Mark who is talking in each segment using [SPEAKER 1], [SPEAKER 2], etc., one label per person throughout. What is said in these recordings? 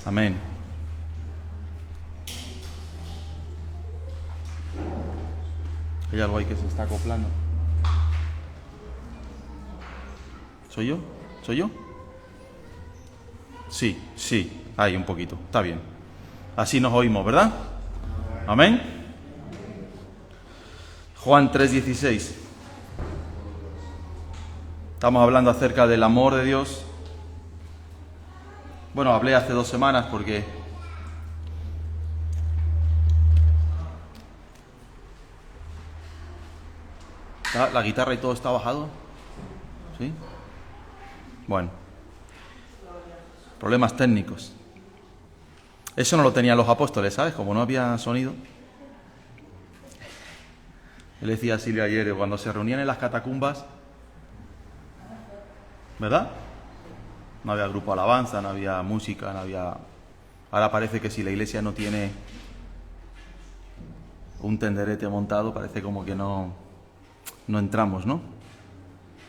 [SPEAKER 1] Amén. Hay algo ahí que se está acoplando. ¿Soy yo? ¿Soy yo? Sí, hay un poquito, está bien. Así nos oímos, ¿verdad? Amén. Juan 3:16. Estamos hablando acerca del amor de Dios. Bueno, hablé hace 2 semanas porque la guitarra y todo está bajado. ¿Sí? Bueno. Problemas técnicos. Eso no lo tenían los apóstoles, ¿sabes? Como no había sonido. Él decía a Silvia ayer, cuando se reunían en las catacumbas, ¿verdad? No había grupo de alabanza, no había música, no había... Ahora parece que si la iglesia no tiene un tenderete montado, parece como que no entramos, ¿no?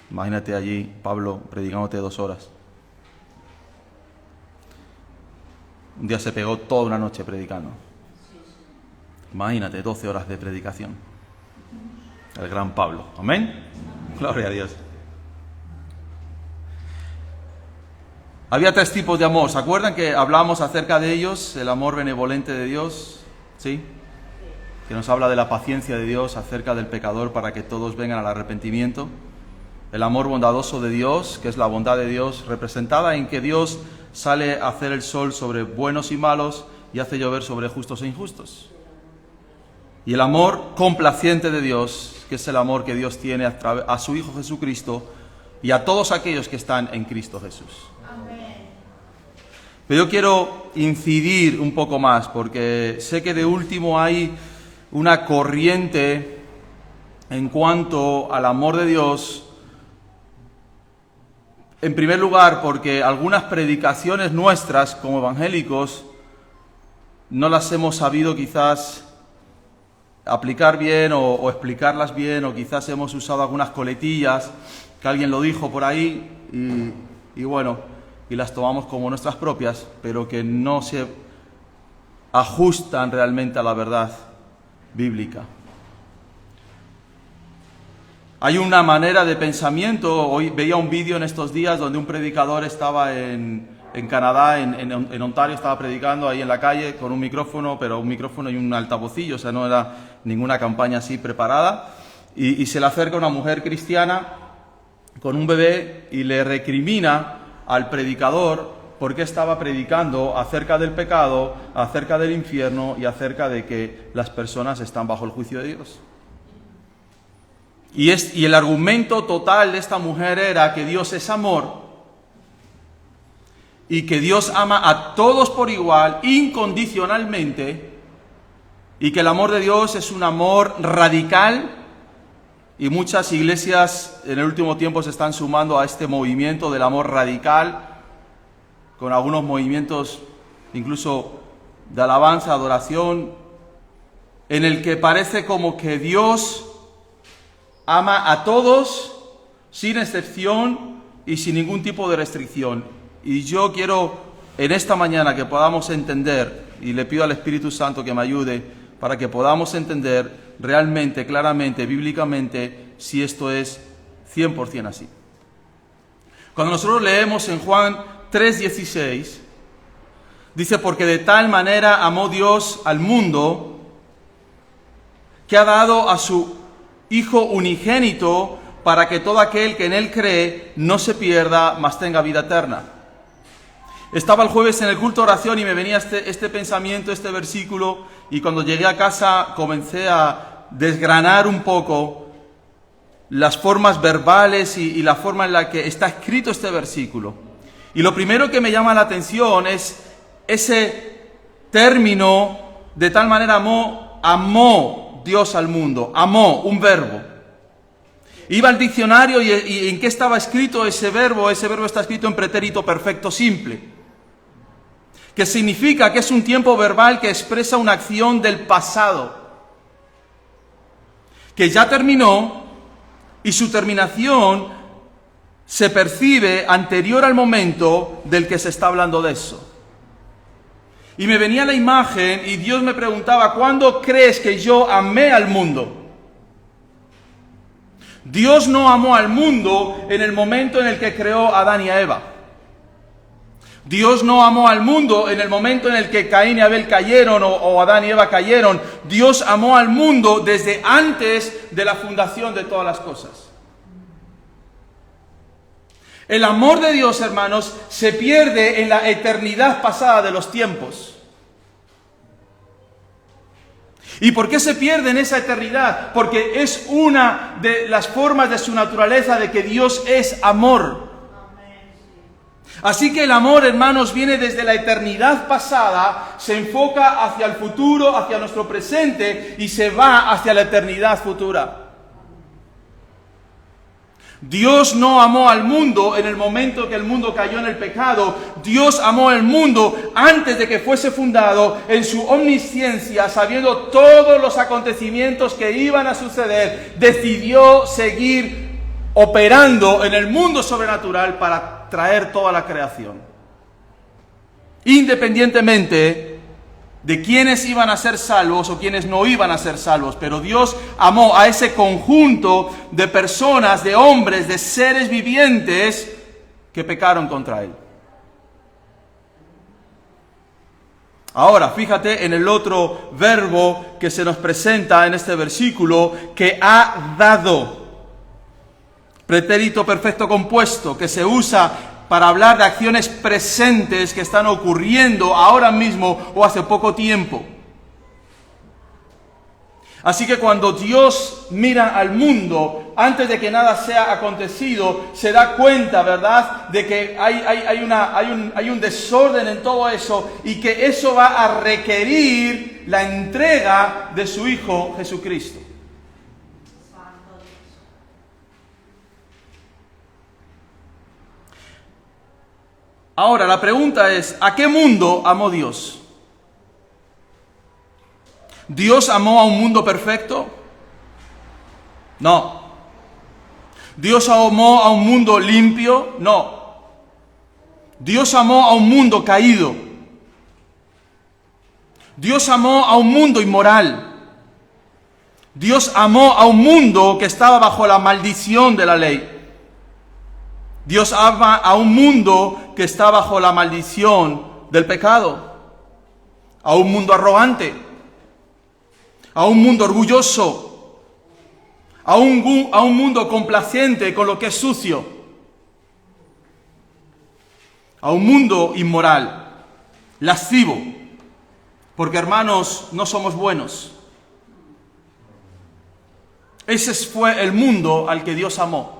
[SPEAKER 1] Imagínate allí Pablo predicándote 2 horas. Un día se pegó toda una noche predicando. Imagínate, 12 horas de predicación. El gran Pablo. Amén. Gloria a Dios. Había 3 tipos de amor. ¿Se acuerdan que hablábamos acerca de ellos? El amor benevolente de Dios. ¿Sí? Que nos habla de la paciencia de Dios acerca del pecador para que todos vengan al arrepentimiento. El amor bondadoso de Dios, que es la bondad de Dios representada en que Dios sale a hacer el sol sobre buenos y malos y hace llover sobre justos e injustos. Y el amor complaciente de Dios, que es el amor que Dios tiene a su Hijo Jesucristo y a todos aquellos que están en Cristo Jesús. Amén. Pero yo quiero incidir un poco más, porque sé que de último hay una corriente en cuanto al amor de Dios. En primer lugar, porque algunas predicaciones nuestras como evangélicos no las hemos sabido quizás aplicar bien o explicarlas bien, o quizás hemos usado algunas coletillas que alguien lo dijo por ahí y las tomamos como nuestras propias, pero que no se ajustan realmente a la verdad bíblica. Hay una manera de pensamiento. Hoy veía un vídeo en estos días donde un predicador estaba en Canadá, en Ontario, estaba predicando ahí en la calle con un micrófono, pero un micrófono y un altavocillo, o sea, no era ninguna campaña así preparada. Y se le acerca una mujer cristiana con un bebé y le recrimina al predicador porque estaba predicando acerca del pecado, acerca del infierno y acerca de que las personas están bajo el juicio de Dios. Y el argumento total de esta mujer era que Dios es amor y que Dios ama a todos por igual, incondicionalmente, y que el amor de Dios es un amor radical, y muchas iglesias en el último tiempo se están sumando a este movimiento del amor radical, con algunos movimientos incluso de alabanza, adoración, en el que parece como que Dios ama a todos, sin excepción y sin ningún tipo de restricción. Y yo quiero en esta mañana que podamos entender, y le pido al Espíritu Santo que me ayude, para que podamos entender realmente, claramente, bíblicamente, si esto es 100% así. Cuando nosotros leemos en Juan 3:16, dice, porque de tal manera amó Dios al mundo, que ha dado a su Hijo unigénito, para que todo aquel que en Él cree no se pierda, mas tenga vida eterna. Estaba el jueves en el culto de oración y me venía este pensamiento, este versículo, y cuando llegué a casa comencé a desgranar un poco las formas verbales y la forma en la que está escrito este versículo. Y lo primero que me llama la atención es ese término, de tal manera amó Dios al mundo, amó, un verbo. Iba al diccionario y ¿en qué estaba escrito ese verbo? Ese verbo está escrito en pretérito perfecto simple, que significa que es un tiempo verbal que expresa una acción del pasado, que ya terminó y su terminación se percibe anterior al momento del que se está hablando de eso. Y me venía la imagen y Dios me preguntaba, ¿cuándo crees que yo amé al mundo? Dios no amó al mundo en el momento en el que creó a Adán y a Eva. Dios no amó al mundo en el momento en el que Caín y Abel cayeron o Adán y Eva cayeron. Dios amó al mundo desde antes de la fundación de todas las cosas. El amor de Dios, hermanos, se pierde en la eternidad pasada de los tiempos. ¿Y por qué se pierde en esa eternidad? Porque es una de las formas de su naturaleza de que Dios es amor. Así que el amor, hermanos, viene desde la eternidad pasada, se enfoca hacia el futuro, hacia nuestro presente y se va hacia la eternidad futura. Dios no amó al mundo en el momento que el mundo cayó en el pecado. Dios amó al mundo antes de que fuese fundado, en su omnisciencia, sabiendo todos los acontecimientos que iban a suceder. Decidió seguir operando en el mundo sobrenatural para traer toda la creación. Independientemente de quiénes iban a ser salvos o quiénes no iban a ser salvos, pero Dios amó a ese conjunto de personas, de hombres, de seres vivientes que pecaron contra Él. Ahora, fíjate en el otro verbo que se nos presenta en este versículo, que ha dado. Pretérito perfecto compuesto, que se usa para hablar de acciones presentes que están ocurriendo ahora mismo o hace poco tiempo. Así que cuando Dios mira al mundo, antes de que nada sea acontecido, se da cuenta, ¿verdad?, de que hay un desorden en todo eso y que eso va a requerir la entrega de su Hijo Jesucristo. Ahora, la pregunta es, ¿a qué mundo amó Dios? ¿Dios amó a un mundo perfecto? No. ¿Dios amó a un mundo limpio? No. Dios amó a un mundo caído. Dios amó a un mundo inmoral. Dios amó a un mundo que estaba bajo la maldición de la ley. Dios ama a un mundo que está bajo la maldición del pecado, a un mundo arrogante, a un mundo orgulloso, a un mundo complaciente con lo que es sucio, a un mundo inmoral, lascivo, porque hermanos, no somos buenos. Ese fue el mundo al que Dios amó.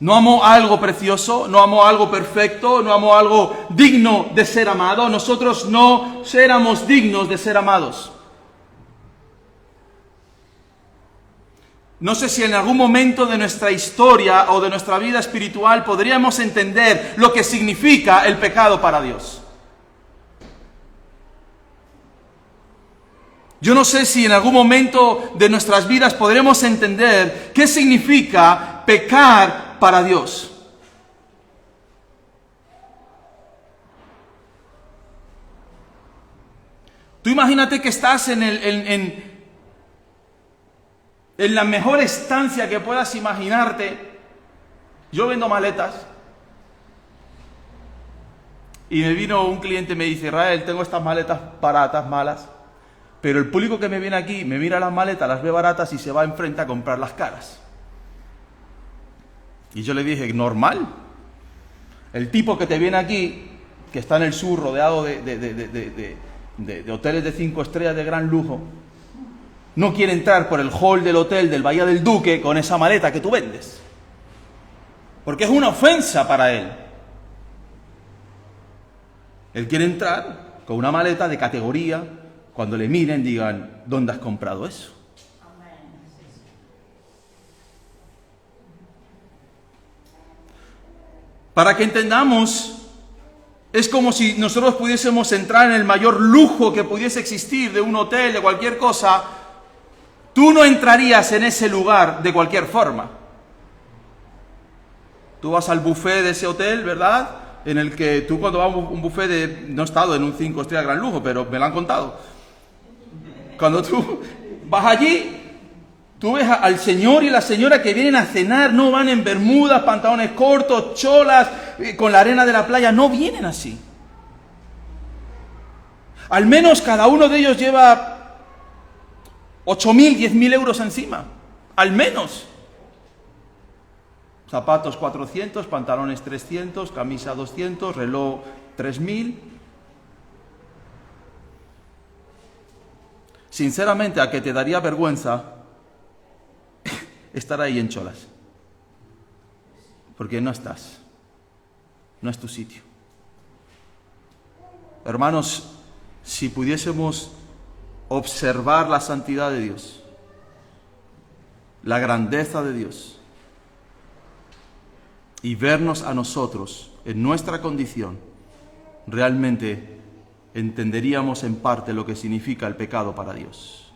[SPEAKER 1] No amó algo precioso, no amó algo perfecto, no amó algo digno de ser amado. Nosotros no éramos dignos de ser amados. No sé si en algún momento de nuestra historia o de nuestra vida espiritual podríamos entender lo que significa el pecado para Dios. Yo no sé si en algún momento de nuestras vidas podremos entender qué significa pecar para Dios. Tú imagínate que estás en la mejor estancia que puedas imaginarte. Yo vendo maletas. Y me vino un cliente y me dice, Israel, tengo estas maletas baratas, malas. Pero el público que me viene aquí, me mira las maletas, las ve baratas y se va enfrente a comprar las caras. Y yo le dije, normal. El tipo que te viene aquí, que está en el sur, rodeado de hoteles de 5 estrellas de gran lujo, no quiere entrar por el hall del hotel del Bahía del Duque con esa maleta que tú vendes. Porque es una ofensa para él. Él quiere entrar con una maleta de categoría, cuando le miren digan, ¿dónde has comprado eso? Para que entendamos, es como si nosotros pudiésemos entrar en el mayor lujo que pudiese existir de un hotel, de cualquier cosa. Tú no entrarías en ese lugar de cualquier forma. Tú vas al buffet de ese hotel, ¿verdad? en el que tú cuando vas a un buffet de... No he estado en un 5 estrellas gran lujo, pero me lo han contado. Cuando tú vas allí, tú ves al señor y la señora que vienen a cenar, no van en bermudas, pantalones cortos, cholas, con la arena de la playa, no vienen así. Al menos cada uno de ellos lleva 8.000, 10.000 euros encima. Al menos. Zapatos 400, pantalones 300, camisa 200, reloj 3.000. Sinceramente, a que te daría vergüenza estar ahí en cholas. Porque no estás. No es tu sitio. Hermanos, si pudiésemos observar la santidad de Dios, la grandeza de Dios, y vernos a nosotros en nuestra condición, realmente entenderíamos en parte lo que significa el pecado para Dios.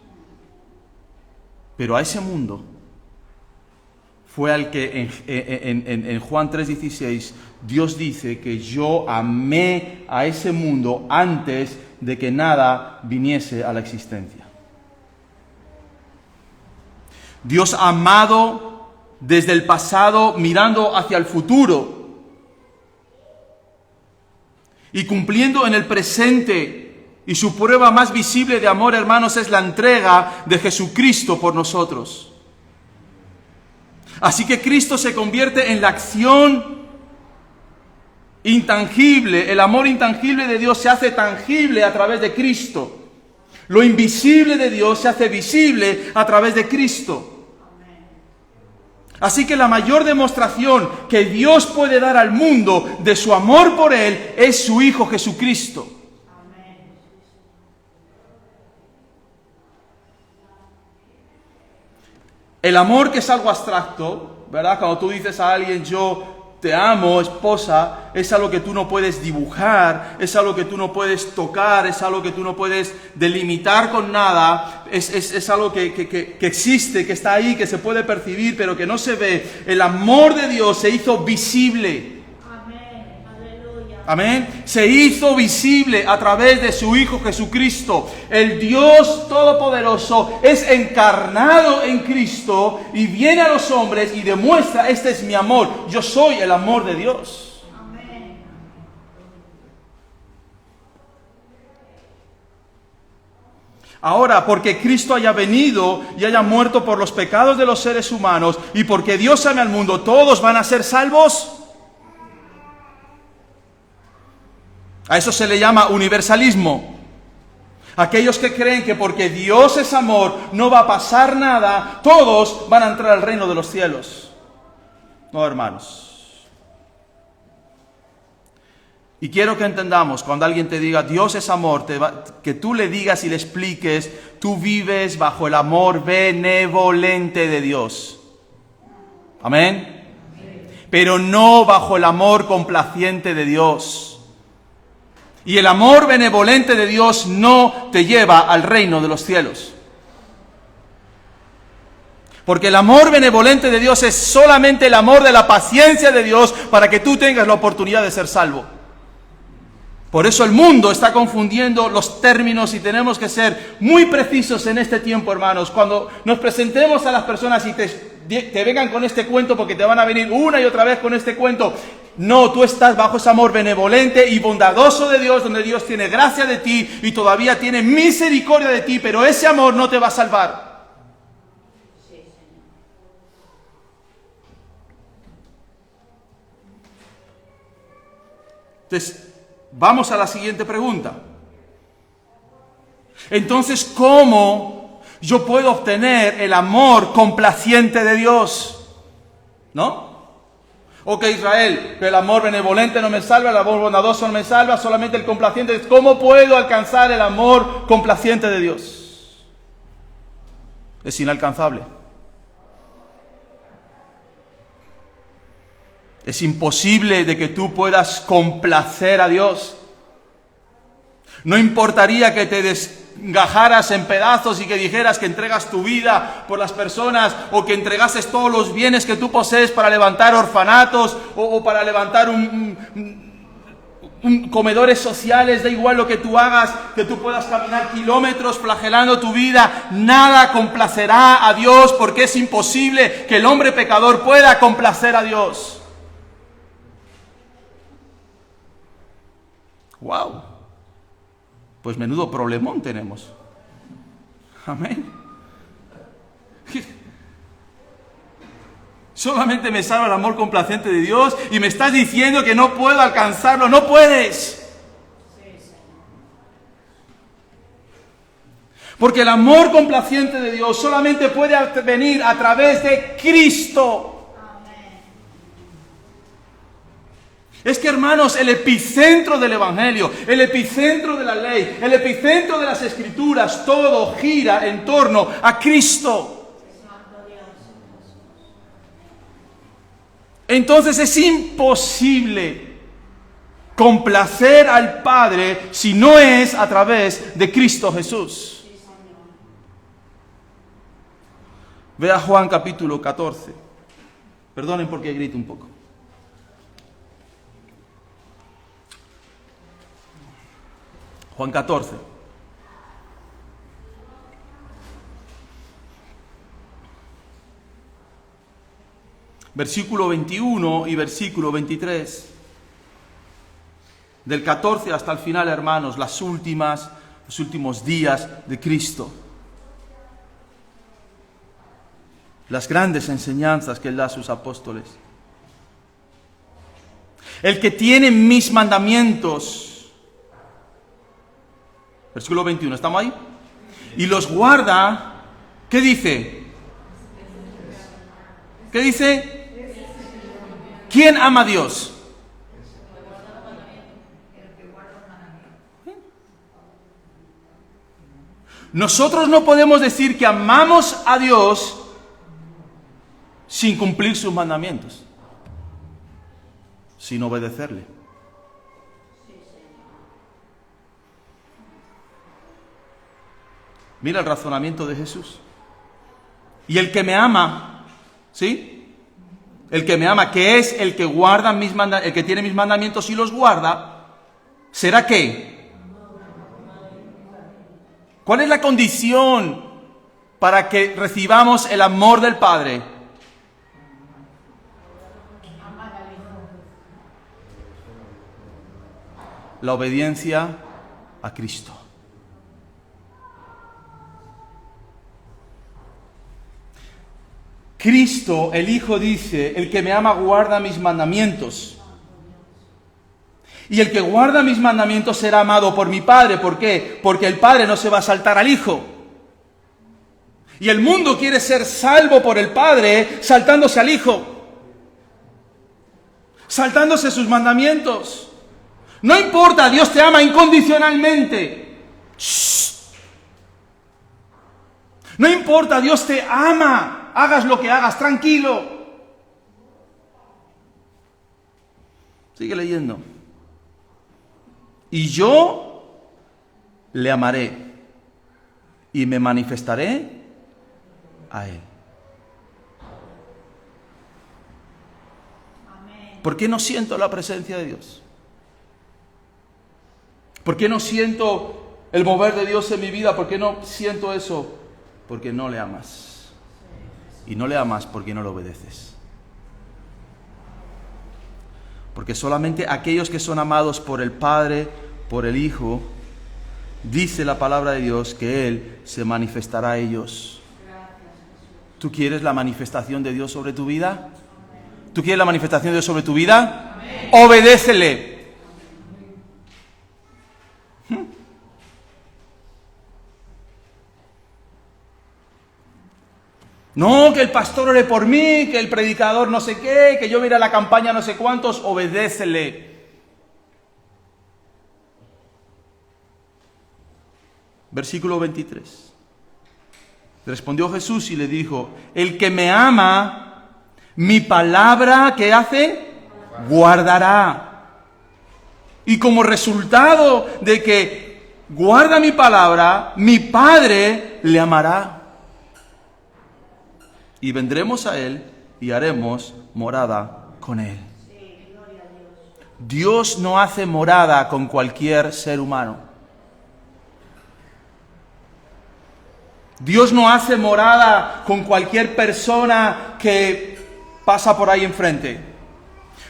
[SPEAKER 1] Pero a ese mundo fue al que en Juan 3:16 Dios dice que yo amé a ese mundo antes de que nada viniese a la existencia. Dios ha amado desde el pasado mirando hacia el futuro y cumpliendo en el presente. Y su prueba más visible de amor, hermanos, es la entrega de Jesucristo por nosotros. Así que Cristo se convierte en la acción intangible. El amor intangible de Dios se hace tangible a través de Cristo. Lo invisible de Dios se hace visible a través de Cristo. Así que la mayor demostración que Dios puede dar al mundo de su amor por Él es su Hijo Jesucristo. El amor, que es algo abstracto, ¿verdad? Cuando tú dices a alguien, yo te amo, esposa, es algo que tú no puedes dibujar, es algo que tú no puedes tocar, es algo que tú no puedes delimitar con nada, es algo que existe, que está ahí, que se puede percibir, pero que no se ve. El amor de Dios se hizo visible.
[SPEAKER 2] Amén. Aleluya.
[SPEAKER 1] Amén. Se hizo visible a través de su Hijo Jesucristo. El Dios Todopoderoso es encarnado en Cristo y viene a los hombres y demuestra: este es mi amor. Yo soy el amor de Dios.
[SPEAKER 2] Amén.
[SPEAKER 1] Ahora, porque Cristo haya venido y haya muerto por los pecados de los seres humanos y porque Dios ame al mundo, ¿todos van a ser salvos? A eso se le llama universalismo. Aquellos que creen que porque Dios es amor no va a pasar nada, todos van a entrar al reino de los cielos. No, hermanos. Y quiero que entendamos, cuando alguien te diga Dios es amor, que tú le digas y le expliques: tú vives bajo el amor benevolente de Dios. Amén. Pero no bajo el amor complaciente de Dios. Y el amor benevolente de Dios no te lleva al reino de los cielos. Porque el amor benevolente de Dios es solamente el amor de la paciencia de Dios para que tú tengas la oportunidad de ser salvo. Por eso el mundo está confundiendo los términos y tenemos que ser muy precisos en este tiempo, hermanos. Cuando nos presentemos a las personas y te vengan con este cuento, porque te van a venir una y otra vez con este cuento. No, tú estás bajo ese amor benevolente y bondadoso de Dios, donde Dios tiene gracia de ti y todavía tiene misericordia de ti, pero ese amor no te va a salvar.
[SPEAKER 2] Sí, Señor.
[SPEAKER 1] Entonces, vamos a la siguiente pregunta. Entonces, ¿cómo yo puedo obtener el amor complaciente de Dios? ¿No? Ok, Israel, el amor benevolente no me salva, el amor bondadoso no me salva, solamente el complaciente. ¿Cómo puedo alcanzar el amor complaciente de Dios? Es inalcanzable. Es imposible de que tú puedas complacer a Dios. No importaría que te desgajaras en pedazos y que dijeras que entregas tu vida por las personas o que entregases todos los bienes que tú posees para levantar orfanatos o para levantar comedores sociales, da igual lo que tú hagas, que tú puedas caminar kilómetros flagelando tu vida, nada complacerá a Dios, porque es imposible que el hombre pecador pueda complacer a Dios. ¡Wow! Pues menudo problemón tenemos. Amén. Solamente me salva el amor complaciente de Dios y me estás diciendo que no puedo alcanzarlo. ¡No puedes! Porque el amor complaciente de Dios solamente puede venir a través de Cristo. Es que, hermanos, el epicentro del Evangelio, el epicentro de la ley, el epicentro de las Escrituras, todo gira en torno a Cristo. Entonces es imposible complacer al Padre si no es a través de Cristo Jesús. Ve a Juan capítulo 14. Perdonen porque grito un poco. Juan 14. Versículo 21 y versículo 23. Del 14 hasta el final, hermanos, los últimos días de Cristo. Las grandes enseñanzas que Él da a sus apóstoles. El que tiene mis mandamientos. Versículo 21, ¿estamos ahí? Y los guarda, ¿qué dice? ¿Qué dice? ¿Quién ama a Dios? Nosotros no podemos decir que amamos a Dios sin cumplir sus mandamientos, sin obedecerle. Mira el razonamiento de Jesús. Y el que me ama, ¿sí? El que me ama, que es el que guarda el que tiene mis mandamientos y los guarda, ¿será qué? ¿Cuál es la condición para que recibamos el amor del Padre? La obediencia a Cristo. Cristo, el Hijo, dice, el que me ama guarda mis mandamientos. Y el que guarda mis mandamientos será amado por mi Padre. ¿Por qué? Porque el Padre no se va a saltar al Hijo. Y el mundo quiere ser salvo por el Padre saltándose al Hijo. Saltándose sus mandamientos. No importa, Dios te ama incondicionalmente. ¡Shh! No importa, Dios te ama. Hagas lo que hagas, tranquilo. Sigue leyendo. Y yo le amaré y me manifestaré a Él. ¿Por qué no siento la presencia de Dios? ¿Por qué no siento el mover de Dios en mi vida? ¿Por qué no siento eso? Porque no le amas. Y no le amas porque no le obedeces. Porque solamente aquellos que son amados por el Padre, por el Hijo, dice la palabra de Dios que Él se manifestará a ellos. ¿Tú quieres la manifestación de Dios sobre tu vida? ¿Tú quieres la manifestación de Dios sobre tu vida? Amén. Obedécele. No, que el pastor ore por mí, que el predicador no sé qué, que yo mire la campaña no sé cuántos, obedécele. Versículo 23. Respondió Jesús y le dijo, el que me ama, mi palabra, ¿qué hace? Guardará. Y como resultado de que guarda mi palabra, mi Padre le amará. Y vendremos a Él y haremos morada con Él. Dios no hace morada con cualquier ser humano. Dios no hace morada con cualquier persona que pasa por ahí enfrente.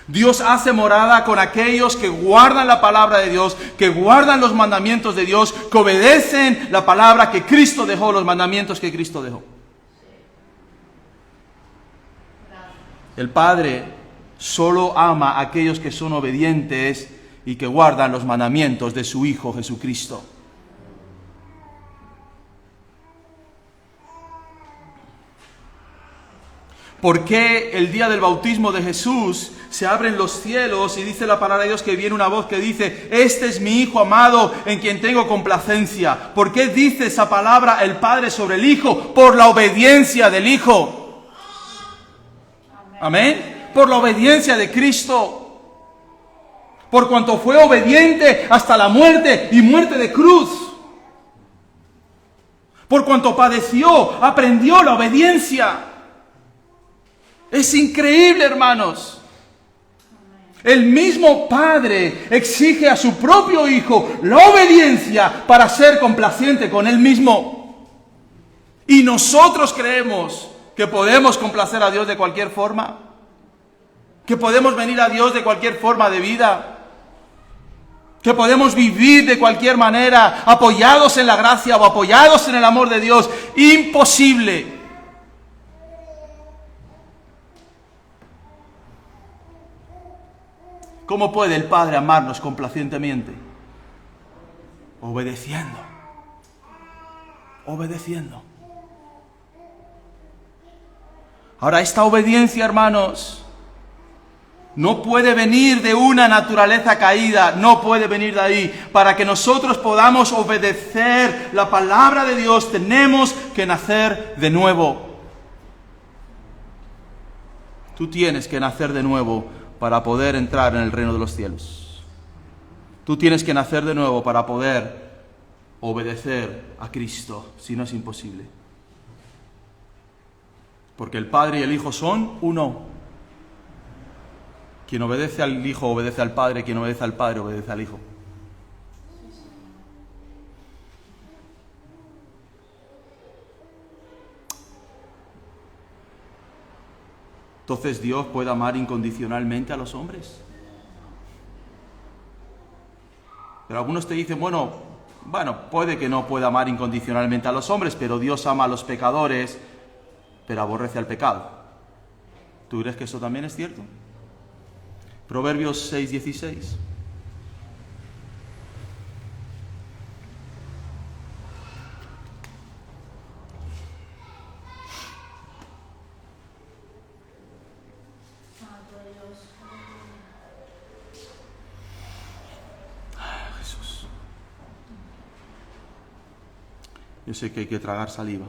[SPEAKER 1] Dios hace morada con aquellos que guardan la palabra de Dios, que guardan los mandamientos de Dios, que obedecen la palabra que Cristo dejó, los mandamientos que Cristo dejó. El Padre solo ama a aquellos que son obedientes y que guardan los mandamientos de su Hijo Jesucristo. ¿Por qué el día del bautismo de Jesús se abren los cielos y dice la palabra de Dios que viene una voz que dice: este es mi Hijo amado en quien tengo complacencia? ¿Por qué dice esa palabra el Padre sobre el Hijo? Por la obediencia del Hijo. Amén. Por la obediencia de Cristo. Por cuanto fue obediente hasta la muerte y muerte de cruz. Por cuanto padeció, aprendió la obediencia. Es increíble, hermanos. El mismo Padre exige a su propio Hijo la obediencia para ser complaciente con Él mismo. Y nosotros creemos que podemos complacer a Dios de cualquier forma. Que podemos venir a Dios de cualquier forma de vida. Que podemos vivir de cualquier manera, apoyados en la gracia o apoyados en el amor de Dios. Imposible. ¿Cómo puede el Padre amarnos complacientemente? Obedeciendo. Obedeciendo. Ahora, esta obediencia, hermanos, no puede venir de una naturaleza caída, no puede venir de ahí. Para que nosotros podamos obedecer la palabra de Dios, tenemos que nacer de nuevo. Tú tienes que nacer de nuevo para poder entrar en el reino de los cielos. Tú tienes que nacer de nuevo para poder obedecer a Cristo, si no es imposible. Porque el Padre y el Hijo son uno. Quien obedece al Hijo obedece al Padre, quien obedece al Padre obedece al Hijo. Entonces, ¿Dios puede amar incondicionalmente a los hombres? Pero algunos te dicen, bueno, puede que no pueda amar incondicionalmente a los hombres, pero Dios ama a los pecadores, pero aborrece al pecado. ¿Tú crees que eso también es cierto? Proverbios 6:16. Jesús. Yo sé que hay que tragar saliva.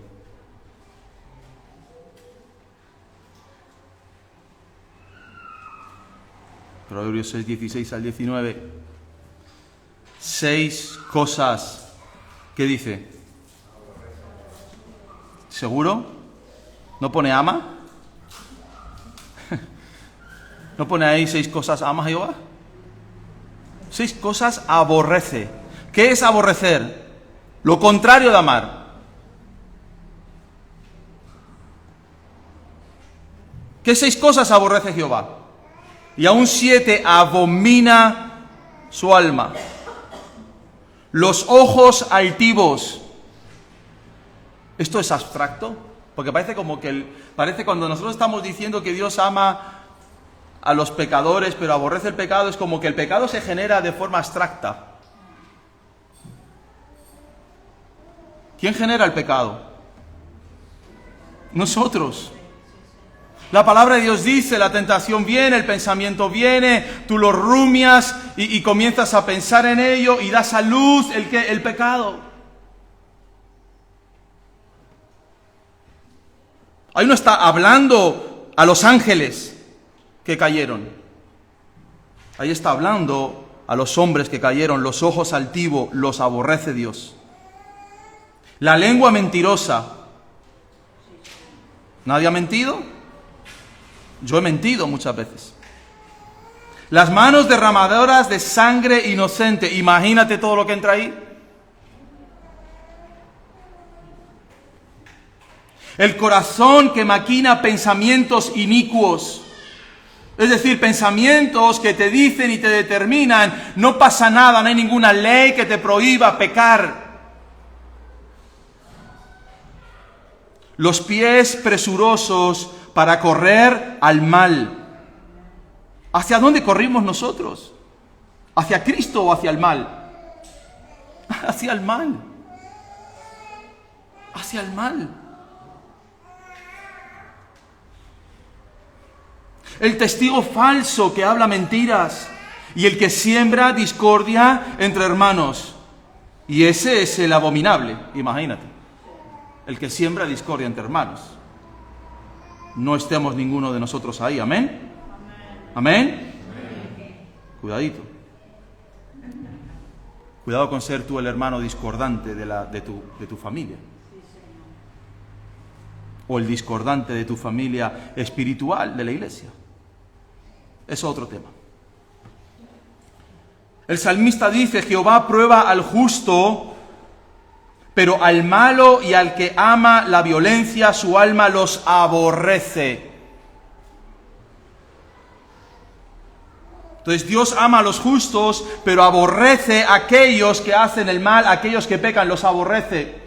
[SPEAKER 1] Proverbios 6:16 al 19. 6 cosas. ¿Qué dice? ¿Seguro? ¿No pone ama? ¿No pone ahí 6 cosas ama Jehová? 6 cosas aborrece. ¿Qué es aborrecer? Lo contrario de amar. ¿Qué 6 cosas aborrece Jehová? Y aún 7 abomina su alma. Los ojos altivos. ¿Esto es abstracto? Porque parece como que parece cuando nosotros estamos diciendo que Dios ama a los pecadores, pero aborrece el pecado, es como que el pecado se genera de forma abstracta. ¿Quién genera el pecado? Nosotros. La palabra de Dios dice, la tentación viene, el pensamiento viene, tú lo rumias y comienzas a pensar en ello y das a luz el pecado. Ahí no está hablando a los ángeles que cayeron. Ahí está hablando a los hombres que cayeron, los ojos altivos, los aborrece Dios. La lengua mentirosa. ¿Nadie ha mentido? Yo he mentido muchas veces. Las manos derramadoras de sangre inocente. Imagínate todo lo que entra ahí. El corazón que maquina pensamientos inicuos. Es decir, pensamientos que te dicen y te determinan, no pasa nada, no hay ninguna ley que te prohíba pecar. Los pies presurosos para correr al mal. ¿Hacia dónde corrimos nosotros? ¿Hacia Cristo o hacia el mal? Hacia el mal. Hacia el mal. El testigo falso que habla mentiras y el que siembra discordia entre hermanos. Y ese es el abominable, imagínate. El que siembra discordia entre hermanos. No estemos ninguno de nosotros ahí, ¿amén? ¿Amén? Cuidadito. Cuidado con ser tú el hermano discordante de tu familia. O el discordante de tu familia espiritual de la iglesia. Es otro tema. El salmista dice: Jehová prueba al justo, pero al malo y al que ama la violencia, su alma los aborrece. Entonces Dios ama a los justos, pero aborrece a aquellos que hacen el mal, a aquellos que pecan, los aborrece.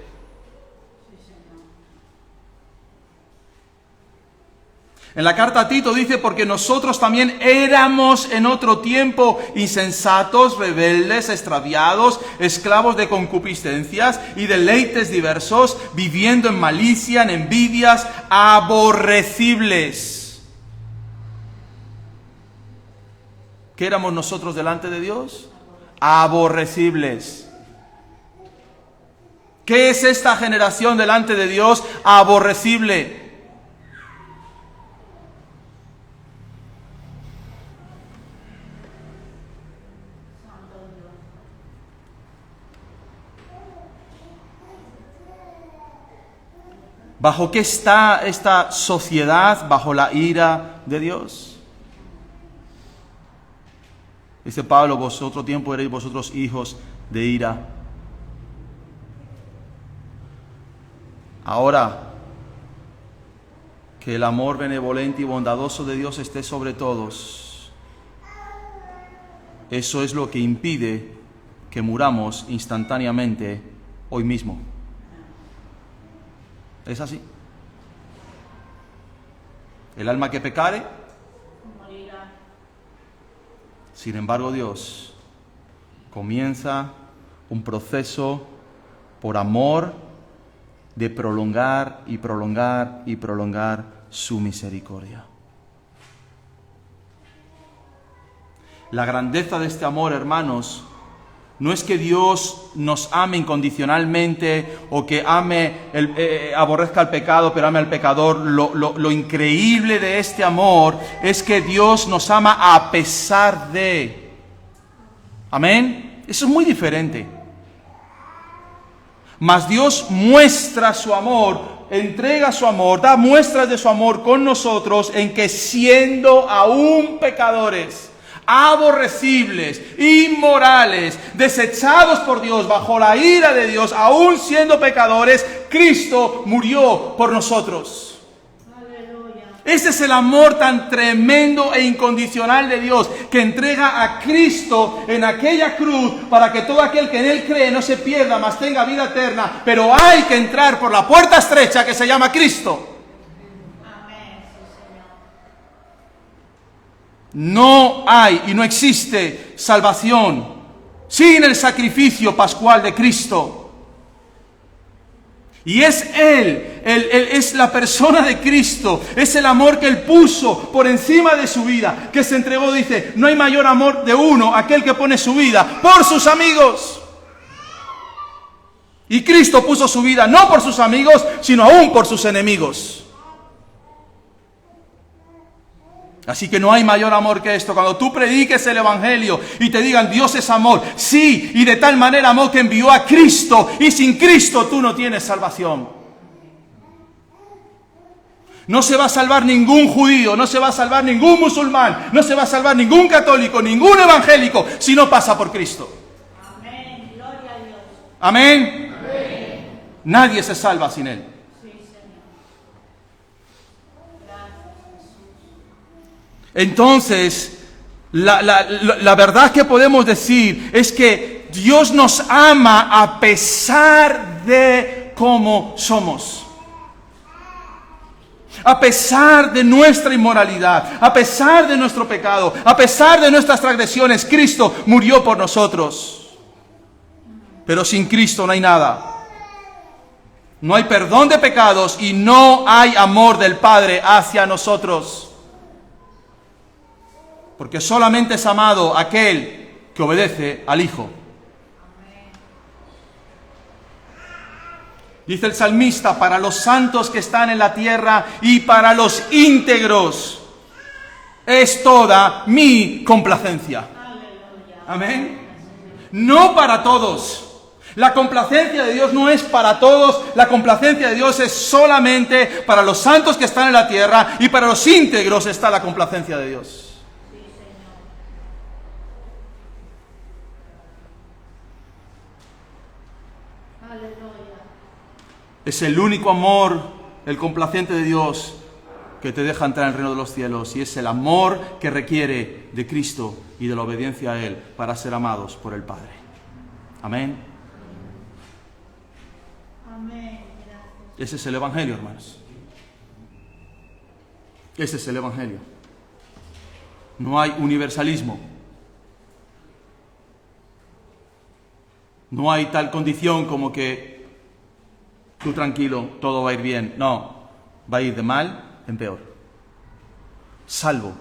[SPEAKER 1] En la carta a Tito dice: porque nosotros también éramos en otro tiempo insensatos, rebeldes, extraviados, esclavos de concupiscencias y deleites diversos, viviendo en malicia, en envidias, aborrecibles. ¿Qué éramos nosotros delante de Dios? Aborrecibles. ¿Qué es esta generación delante de Dios? Aborrecible. ¿Bajo qué está esta sociedad? Bajo la ira de Dios. Dice Pablo: vosotros tiempo eréis vosotros hijos de ira. Ahora, que el amor benevolente y bondadoso de Dios esté sobre todos. Eso es lo que impide que muramos instantáneamente hoy mismo. Es así. El alma que pecare,
[SPEAKER 2] morirá.
[SPEAKER 1] Sin embargo, Dios comienza un proceso por amor de prolongar y prolongar y prolongar su misericordia. La grandeza de este amor, hermanos, no es que Dios nos ame incondicionalmente o que aborrezca el pecado pero ame al pecador. Lo increíble de este amor es que Dios nos ama a pesar de. Amén. Eso es muy diferente. Mas Dios muestra su amor, entrega su amor, da muestras de su amor con nosotros en que siendo aún pecadores, aborrecibles, inmorales, desechados por Dios, bajo la ira de Dios, aún siendo pecadores, Cristo murió por nosotros.
[SPEAKER 2] Aleluya.
[SPEAKER 1] Ese es el amor tan tremendo e incondicional de Dios, que entrega a Cristo en aquella cruz para que todo aquel que en Él cree no se pierda, mas tenga vida eterna. Pero hay que entrar por la puerta estrecha que se llama Cristo. No hay y no existe salvación sin el sacrificio pascual de Cristo. Y es Él, es la persona de Cristo, es el amor que Él puso por encima de su vida, que se entregó. Dice: no hay mayor amor de uno, aquel que pone su vida por sus amigos. Y Cristo puso su vida no por sus amigos, sino aún por sus enemigos. Así que no hay mayor amor que esto. Cuando tú prediques el Evangelio y te digan Dios es amor, sí, y de tal manera amó que envió a Cristo, y sin Cristo tú no tienes salvación. No se va a salvar ningún judío, no se va a salvar ningún musulmán, no se va a salvar ningún católico, ningún evangélico, si no pasa por Cristo.
[SPEAKER 2] Amén. Gloria a Dios.
[SPEAKER 1] ¿Amén? Nadie se salva sin Él.
[SPEAKER 2] Sí, Señor. Gracias, Jesús.
[SPEAKER 1] Entonces, la verdad que podemos decir es que Dios nos ama a pesar de cómo somos. A pesar de nuestra inmoralidad, a pesar de nuestro pecado, a pesar de nuestras transgresiones, Cristo murió por nosotros. Pero sin Cristo no hay nada. No hay perdón de pecados y no hay amor del Padre hacia nosotros. Porque solamente es amado aquel que obedece al Hijo. Dice el salmista, para los santos que están en la tierra y para los íntegros es toda mi complacencia. Amén. No para todos. La complacencia de Dios no es para todos. La complacencia de Dios es solamente para los santos que están en la tierra y para los íntegros está la complacencia de Dios. Es el único amor, el complaciente de Dios, que te deja entrar en el reino de los cielos. Y es el amor que requiere de Cristo y de la obediencia a Él para ser amados por el Padre. Amén.
[SPEAKER 2] Amén.
[SPEAKER 1] Ese es el Evangelio, hermanos. Ese es el Evangelio. No hay universalismo. No hay tal condición como que tú tranquilo, todo va a ir bien. No, va a ir de mal en peor. Salvo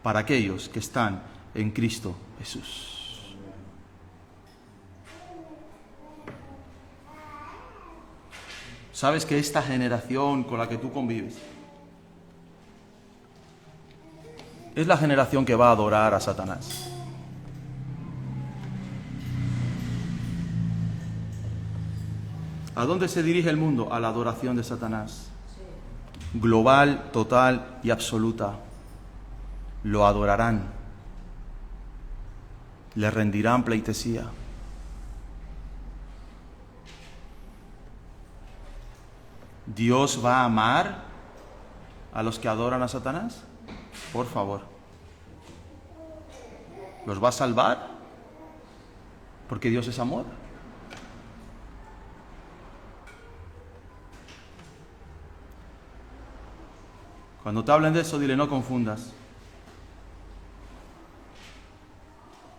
[SPEAKER 1] para aquellos que están en Cristo Jesús. ¿Sabes que esta generación con la que tú convives es la generación que va a adorar a Satanás? ¿A dónde se dirige el mundo? A la adoración de Satanás. Global, total y absoluta. Lo adorarán. Le rendirán pleitesía. ¿Dios va a amar a los que adoran a Satanás? Por favor. ¿Los va a salvar? Porque Dios es amor. Cuando te hablen de eso, dile, no confundas.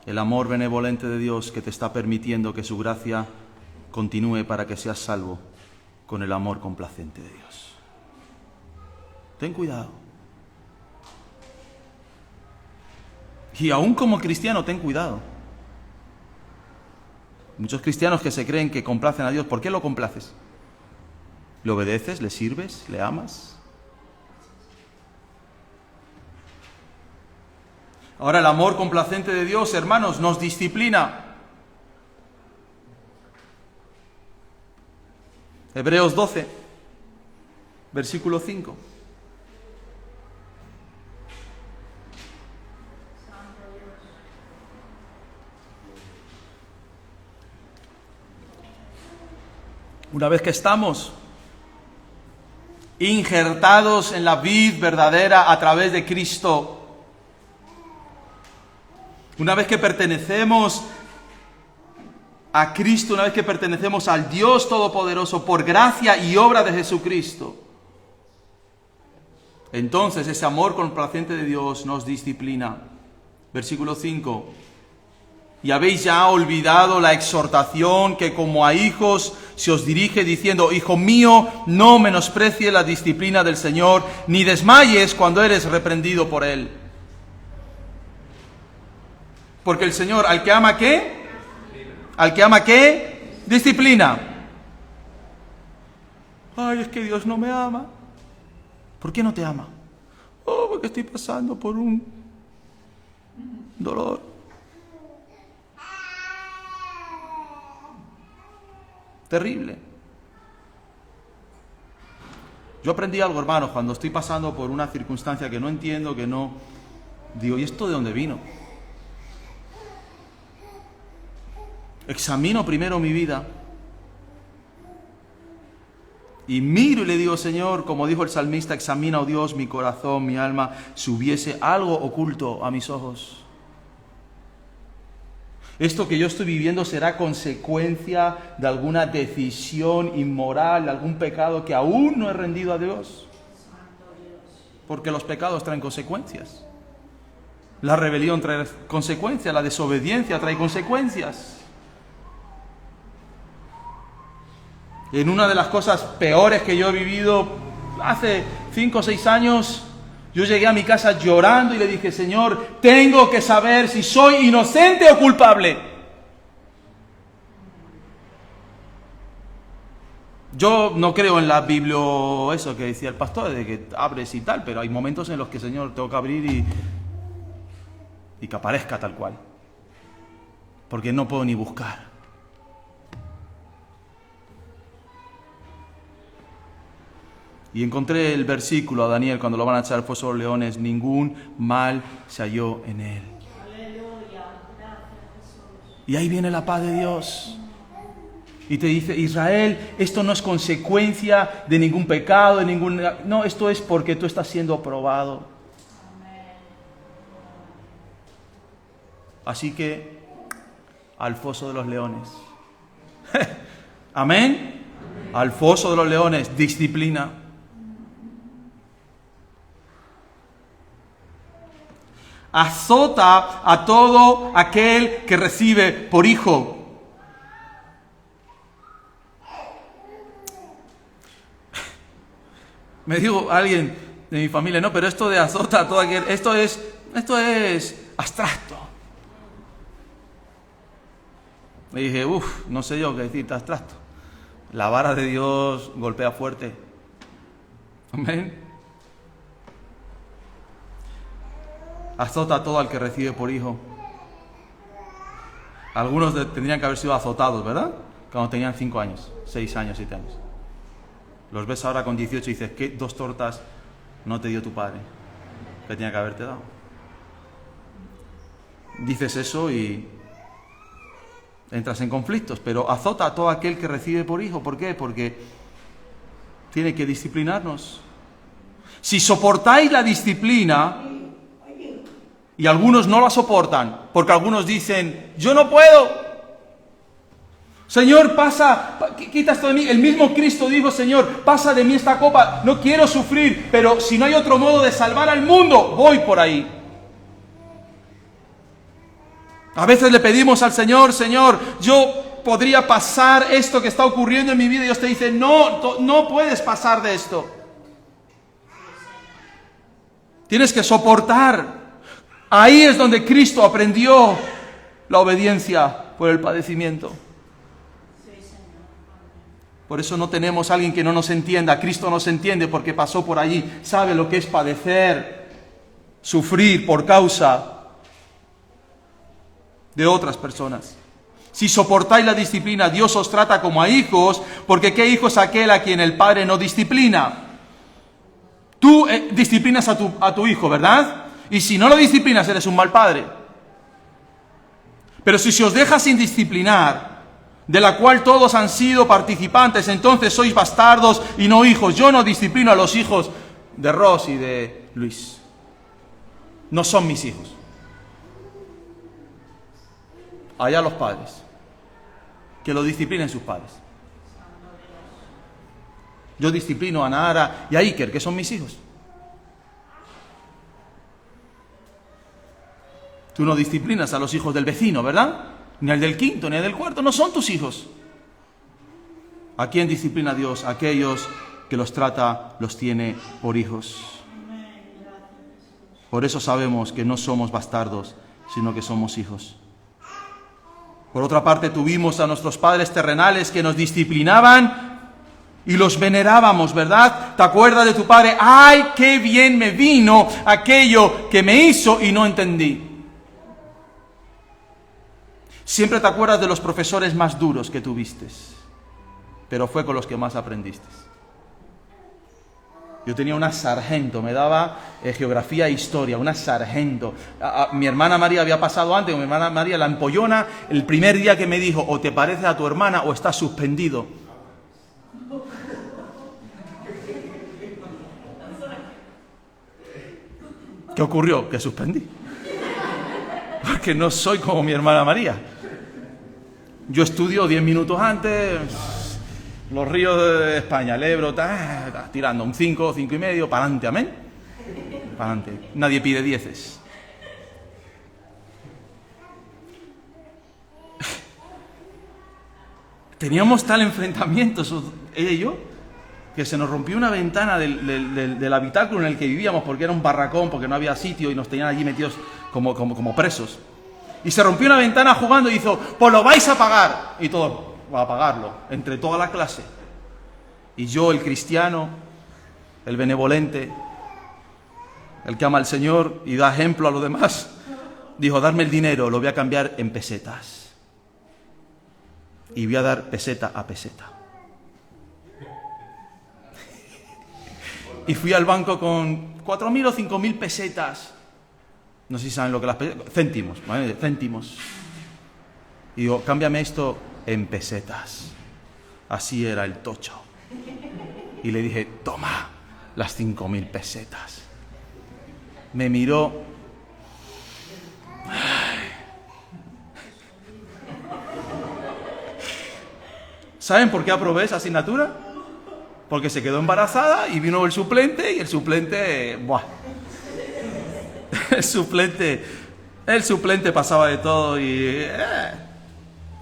[SPEAKER 1] El amor benevolente de Dios que te está permitiendo que su gracia continúe para que seas salvo con el amor complacente de Dios. Ten cuidado. Y aún como cristiano, ten cuidado. Muchos cristianos que se creen que complacen a Dios, ¿por qué lo complaces? ¿Le obedeces? ¿Le sirves? ¿Le amas? Ahora el amor complacente de Dios, hermanos, nos disciplina. Hebreos 12, versículo 5. Una vez que estamos injertados en la vid verdadera a través de Cristo, una vez que pertenecemos a Cristo, una vez que pertenecemos al Dios Todopoderoso por gracia y obra de Jesucristo, entonces ese amor complaciente de Dios nos disciplina. Versículo 5. Y habéis ya olvidado la exhortación que como a hijos se os dirige diciendo, hijo mío, no menosprecies la disciplina del Señor, ni desmayes cuando eres reprendido por Él. Porque el Señor, al que ama, ¿qué? Al que ama, ¿qué? Disciplina. Ay, es que Dios no me ama. ¿Por qué no te ama? Oh, porque estoy pasando por un dolor. Terrible. Yo aprendí algo, hermanos, cuando estoy pasando por una circunstancia que no entiendo, que no... Digo, ¿y esto de dónde vino? Examino primero mi vida y miro y le digo, Señor, como dijo el salmista, examina, oh Dios, mi corazón, mi alma, si hubiese algo oculto a mis ojos. Esto que yo estoy viviendo será consecuencia de alguna decisión inmoral, de algún pecado que aún no he rendido a Dios. Porque los pecados traen consecuencias. La rebelión trae consecuencias, la desobediencia trae consecuencias. En una de las cosas peores que yo he vivido hace 5 o 6 años, yo llegué a mi casa llorando y le dije, Señor, tengo que saber si soy inocente o culpable. Yo no creo en la Biblia, eso que decía el pastor, de que abres y tal, pero hay momentos en los que, Señor, tengo que abrir y que aparezca tal cual. Porque no puedo ni buscar. Y encontré el versículo a Daniel cuando lo van a echar al foso de los leones, ningún mal se halló en él.
[SPEAKER 2] Aleluya. Gracias, Jesús.
[SPEAKER 1] Y ahí viene la paz de Dios. Y te dice, Israel, esto no es consecuencia de ningún pecado, de ningún... No, esto es porque tú estás siendo probado. Así que, al foso de los leones. Amén. Al foso de los leones, disciplina. Azota a todo aquel que recibe por hijo. Me dijo alguien de mi familia, no, pero esto de azota a todo aquel, esto es abstracto. Me dije, no sé yo qué decirte abstracto. La vara de Dios golpea fuerte. Amén. Azota a todo al que recibe por hijo. Algunos tendrían que haber sido azotados, ¿verdad? Cuando tenían 5 años, 6 años, 7 años. Los ves ahora con 18 y dices, ¿qué 2 tortas no te dio tu padre? ¿Qué tenía que haberte dado? Dices eso y entras en conflictos, pero azota a todo aquel que recibe por hijo. ¿Por qué? Porque tiene que disciplinarnos. Si soportáis la disciplina, y algunos no la soportan, porque algunos dicen, yo no puedo. Señor, quita esto de mí. El mismo Cristo dijo, Señor, pasa de mí esta copa, no quiero sufrir, pero si no hay otro modo de salvar al mundo, voy por ahí. A veces le pedimos al Señor, Señor, yo podría pasar esto que está ocurriendo en mi vida, y Dios te dice, no puedes pasar de esto. Tienes que soportar. Ahí es donde Cristo aprendió la obediencia por el padecimiento. Por eso no tenemos a alguien que no nos entienda. Cristo nos entiende porque pasó por allí. Sabe lo que es padecer, sufrir por causa de otras personas. Si soportáis la disciplina, Dios os trata como a hijos, porque ¿qué hijo es aquel a quien el Padre no disciplina? Tú disciplinas a tu hijo, ¿verdad? Y si no lo disciplinas, eres un mal padre. Pero si se os deja sin disciplinar, de la cual todos han sido participantes, entonces sois bastardos y no hijos. Yo no disciplino a los hijos de Ros y de Luis. No son mis hijos. Allá los padres. Que lo disciplinen sus padres. Yo disciplino a Nahara y a Iker, que son mis hijos. Tú no disciplinas a los hijos del vecino, ¿verdad? Ni al del quinto, ni al del cuarto. No son tus hijos. ¿A quién disciplina Dios? A aquellos que los trata, los tiene por hijos. Por eso sabemos que no somos bastardos, sino que somos hijos. Por otra parte, tuvimos a nuestros padres terrenales que nos disciplinaban y los venerábamos, ¿verdad? ¿Te acuerdas de tu padre? ¡Ay, qué bien me vino aquello que me hizo y no entendí! Siempre te acuerdas de los profesores más duros que tuviste, pero fue con los que más aprendiste. Yo tenía una sargento, me daba geografía e historia, una sargento. Mi hermana María había pasado antes, mi hermana María, la empollona, el primer día que me dijo, o te pareces a tu hermana o estás suspendido. ¿Qué ocurrió? Que suspendí. Porque no soy como mi hermana María. Yo estudio 10 minutos antes, los ríos de España, el Ebro, tirando un 5, 5 y medio, para adelante, amén. Para adelante. Nadie pide 10. Teníamos tal enfrentamiento, ella y yo, que se nos rompió una ventana del habitáculo en el que vivíamos, porque era un barracón, porque no había sitio y nos tenían allí metidos como presos. Y se rompió una ventana jugando y hizo, pues lo vais a pagar. Y todos, va a pagarlo, entre toda la clase. Y yo, el cristiano, el benevolente, el que ama al Señor y da ejemplo a los demás, dijo, darme el dinero, lo voy a cambiar en pesetas. Y voy a dar peseta a peseta. Y fui al banco con 4.000 o 5.000 pesetas. No sé si saben lo que las pesetas... Céntimos, ¿vale? Céntimos. Y digo, cámbiame esto en pesetas. Así era el tocho. Y le dije, toma las 5.000 pesetas. Me miró. ¿Saben por qué aprobé esa asignatura? Porque se quedó embarazada y vino el suplente y el suplente... ¡buah! El suplente pasaba de todo y...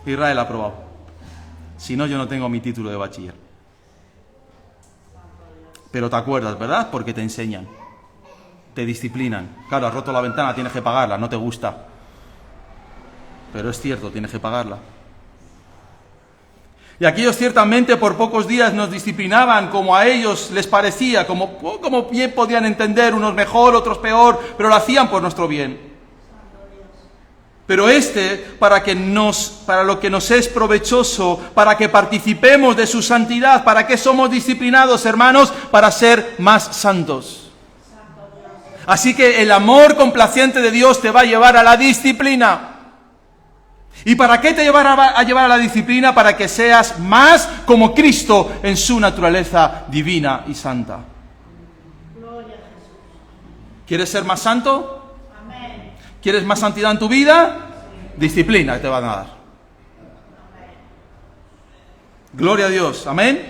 [SPEAKER 1] Israel ha aprobado. Si no, yo no tengo mi título de bachiller. Pero te acuerdas, ¿verdad? Porque te enseñan. Te disciplinan. Claro, has roto la ventana, tienes que pagarla, no te gusta. Pero es cierto, tienes que pagarla. Y aquellos ciertamente por pocos días nos disciplinaban como a ellos les parecía, como bien podían entender, unos mejor, otros peor, pero lo hacían por nuestro bien. Pero para lo que nos es provechoso, para que participemos de su santidad, ¿para qué somos disciplinados, hermanos? Para ser más santos. Así que el amor complaciente de Dios te va a llevar a la disciplina. ¿Y para qué te va a llevar a la disciplina? Para que seas más como Cristo en su naturaleza divina y santa.
[SPEAKER 2] Gloria a Jesús.
[SPEAKER 1] ¿Quieres ser más santo?
[SPEAKER 2] Amén.
[SPEAKER 1] ¿Quieres más santidad en tu vida? Disciplina que te van a dar. Gloria a Dios. Amén.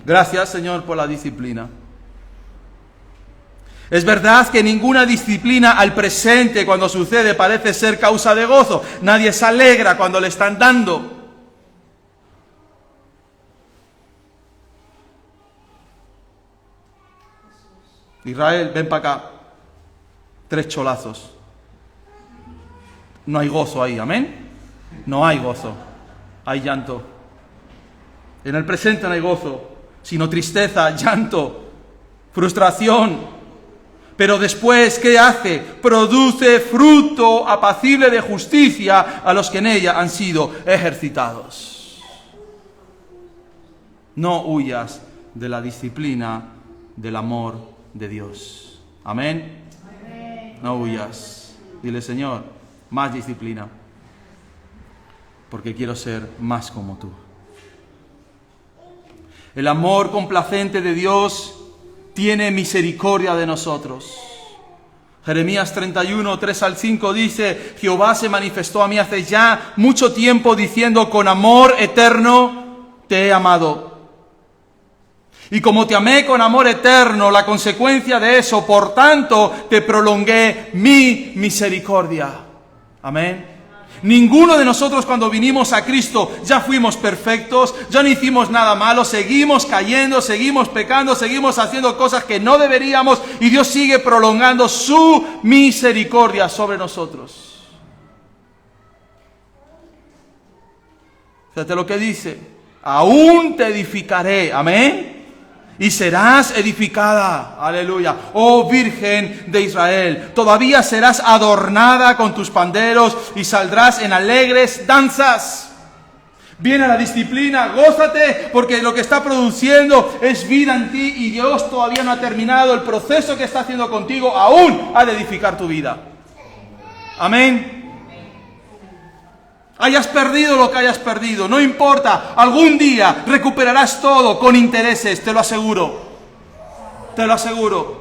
[SPEAKER 1] Gracias, Señor, por la disciplina. Es verdad que ninguna disciplina al presente cuando sucede parece ser causa de gozo. Nadie se alegra cuando le están dando. Israel, ven para acá. 3 cholazos. No hay gozo ahí, amén. No hay gozo. Hay llanto. En el presente no hay gozo, sino tristeza, llanto, frustración. Pero después, ¿qué hace? Produce fruto apacible de justicia a los que en ella han sido ejercitados. No huyas de la disciplina del amor de Dios. Amén. No huyas. Dile, Señor, más disciplina, porque quiero ser más como tú. El amor complacente de Dios tiene misericordia de nosotros. Jeremías 31, 3 al 5 dice, Jehová se manifestó a mí hace ya mucho tiempo diciendo, con amor eterno te he amado. Y como te amé con amor eterno, la consecuencia de eso, por tanto, te prolongué mi misericordia. Amén. Ninguno de nosotros cuando vinimos a Cristo ya fuimos perfectos, ya no hicimos nada malo, seguimos cayendo, seguimos pecando, seguimos haciendo cosas que no deberíamos y Dios sigue prolongando su misericordia sobre nosotros. Fíjate lo que dice, aún te edificaré, amén. Y serás edificada, aleluya, oh Virgen de Israel. Todavía serás adornada con tus panderos y saldrás en alegres danzas. Viene la disciplina, gózate, porque lo que está produciendo es vida en ti y Dios todavía no ha terminado el proceso que está haciendo contigo, aún ha de edificar tu vida. Amén. Hayas perdido lo que hayas perdido, no importa, algún día recuperarás todo con intereses, te lo aseguro. Te lo aseguro.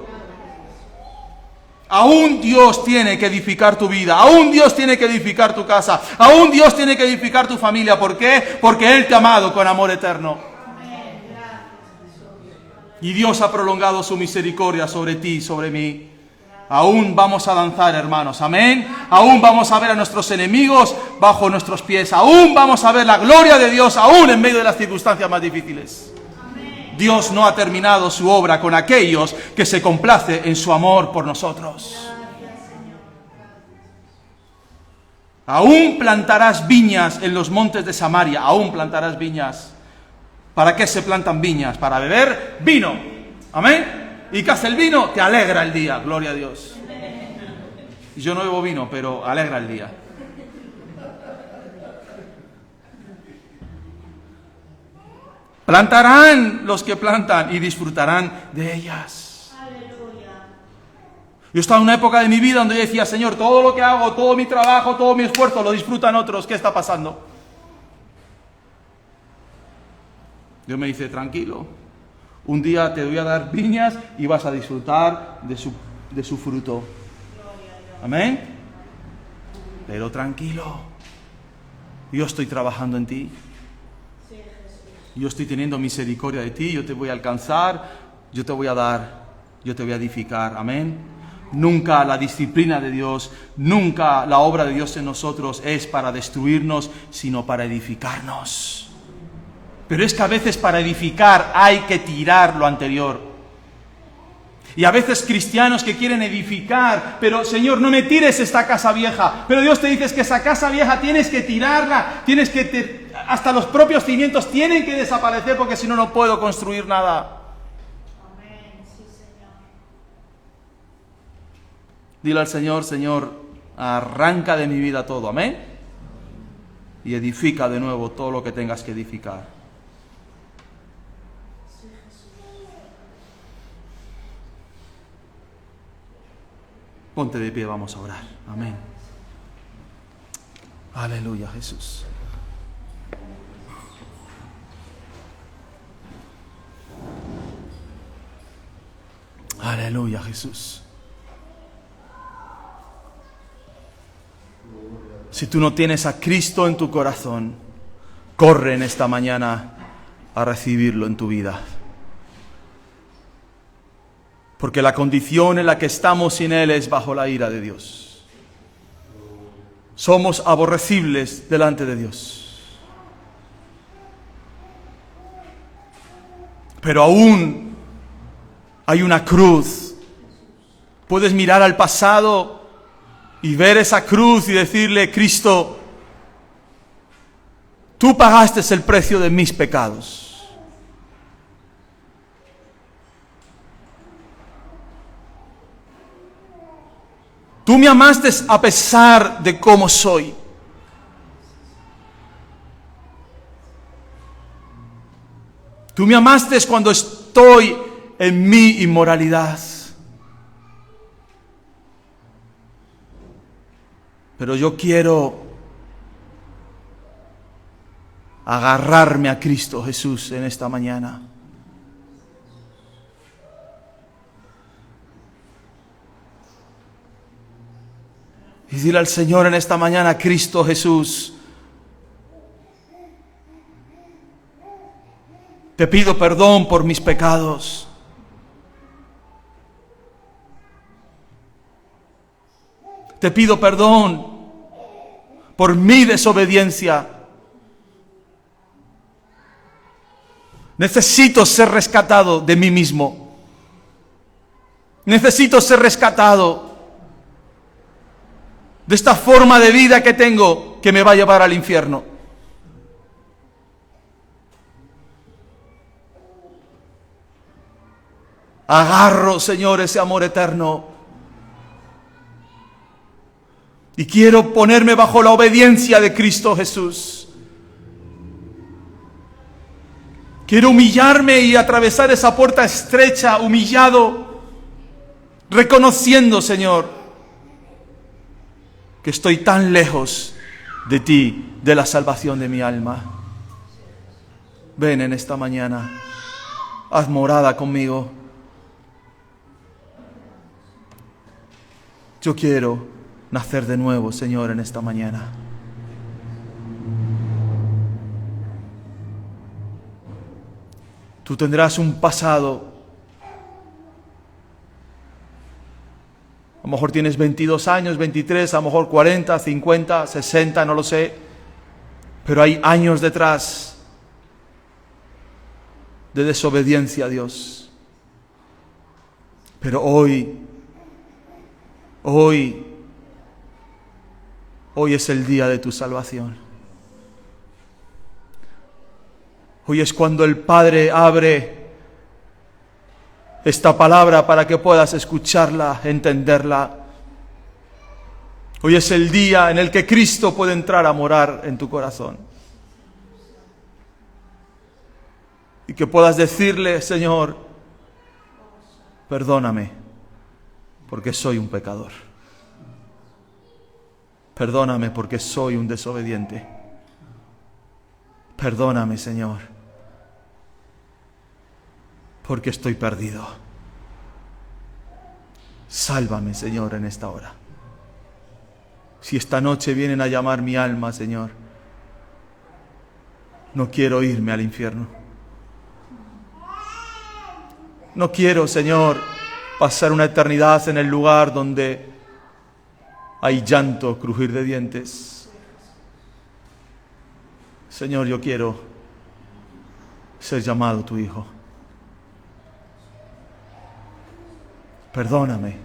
[SPEAKER 1] Aún Dios tiene que edificar tu vida, aún Dios tiene que edificar tu casa, aún Dios tiene que edificar tu familia. ¿Por qué? Porque Él te ha amado con amor eterno. Y Dios ha prolongado su misericordia sobre ti y sobre mí. Aún vamos a danzar, hermanos, amén. Aún vamos a ver a nuestros enemigos bajo nuestros pies. Aún vamos a ver la gloria de Dios, aún en medio de las circunstancias más difíciles. Dios no ha terminado su obra con aquellos que se complace en su amor por nosotros. Aún plantarás viñas en los montes de Samaria, aún plantarás viñas. ¿Para qué se plantan viñas? Para beber vino. Amén. ¿Y qué hace el vino? Te alegra el día, gloria a Dios. Yo no bebo vino, pero alegra el día. Plantarán los que plantan y disfrutarán de ellas. Yo estaba en una época de mi vida donde yo decía, Señor, todo lo que hago, todo mi trabajo, todo mi esfuerzo, lo disfrutan otros. ¿Qué está pasando? Dios me dice, tranquilo, un día te voy a dar viñas y vas a disfrutar de su fruto. Amén. Pero tranquilo, yo estoy trabajando en ti. Yo estoy teniendo misericordia de ti, yo te voy a alcanzar, yo te voy a dar, yo te voy a edificar. Amén. Nunca la disciplina de Dios, nunca la obra de Dios en nosotros es para destruirnos, sino para edificarnos. Pero es que a veces para edificar hay que tirar lo anterior. Y a veces cristianos que quieren edificar, pero Señor, no me tires esta casa vieja. Pero Dios te dice que esa casa vieja tienes que tirarla, tienes que hasta los propios cimientos tienen que desaparecer porque si no, no puedo construir nada.
[SPEAKER 2] Amén, sí, Señor.
[SPEAKER 1] Dile al Señor, Señor, arranca de mi vida todo, amén. Y edifica de nuevo todo lo que tengas que edificar. Ponte de pie, vamos a orar. Amén. Aleluya, Jesús. Aleluya, Jesús. Si tú no tienes a Cristo en tu corazón, corre en esta mañana a recibirlo en tu vida. Porque la condición en la que estamos sin Él es bajo la ira de Dios. Somos aborrecibles delante de Dios. Pero aún hay una cruz. Puedes mirar al pasado y ver esa cruz y decirle, Cristo, tú pagaste el precio de mis pecados. Tú me amaste a pesar de cómo soy. Tú me amaste cuando estoy en mi inmoralidad. Pero yo quiero agarrarme a Cristo Jesús en esta mañana. Y dile al Señor en esta mañana, Cristo Jesús, te pido perdón por mis pecados. Te pido perdón por mi desobediencia. Necesito ser rescatado de mí mismo. Necesito ser rescatado de esta forma de vida que tengo que me va a llevar al infierno. Agarro, Señor, ese amor eterno. Y quiero ponerme bajo la obediencia de Cristo Jesús. Quiero humillarme y atravesar esa puerta estrecha, humillado, reconociendo, Señor, que estoy tan lejos de ti, de la salvación de mi alma. Ven en esta mañana, haz morada conmigo. Yo quiero nacer de nuevo, Señor, en esta mañana. Tú tendrás un pasado. A lo mejor tienes 22 años, 23, a lo mejor 40, 50, 60, no lo sé. Pero hay años detrás de desobediencia a Dios. Pero hoy es el día de tu salvación. Hoy es cuando el Padre abre esta palabra para que puedas escucharla, entenderla. Hoy es el día en el que Cristo puede entrar a morar en tu corazón. Y que puedas decirle, Señor, perdóname, porque soy un pecador. Perdóname porque soy un desobediente. Perdóname, Señor, porque estoy perdido. Sálvame, Señor, en esta hora. Si esta noche vienen a llamar mi alma, Señor, no quiero irme al infierno. No quiero, Señor, pasar una eternidad en el lugar donde hay llanto, crujir de dientes. Señor, yo quiero ser llamado tu hijo. Perdóname.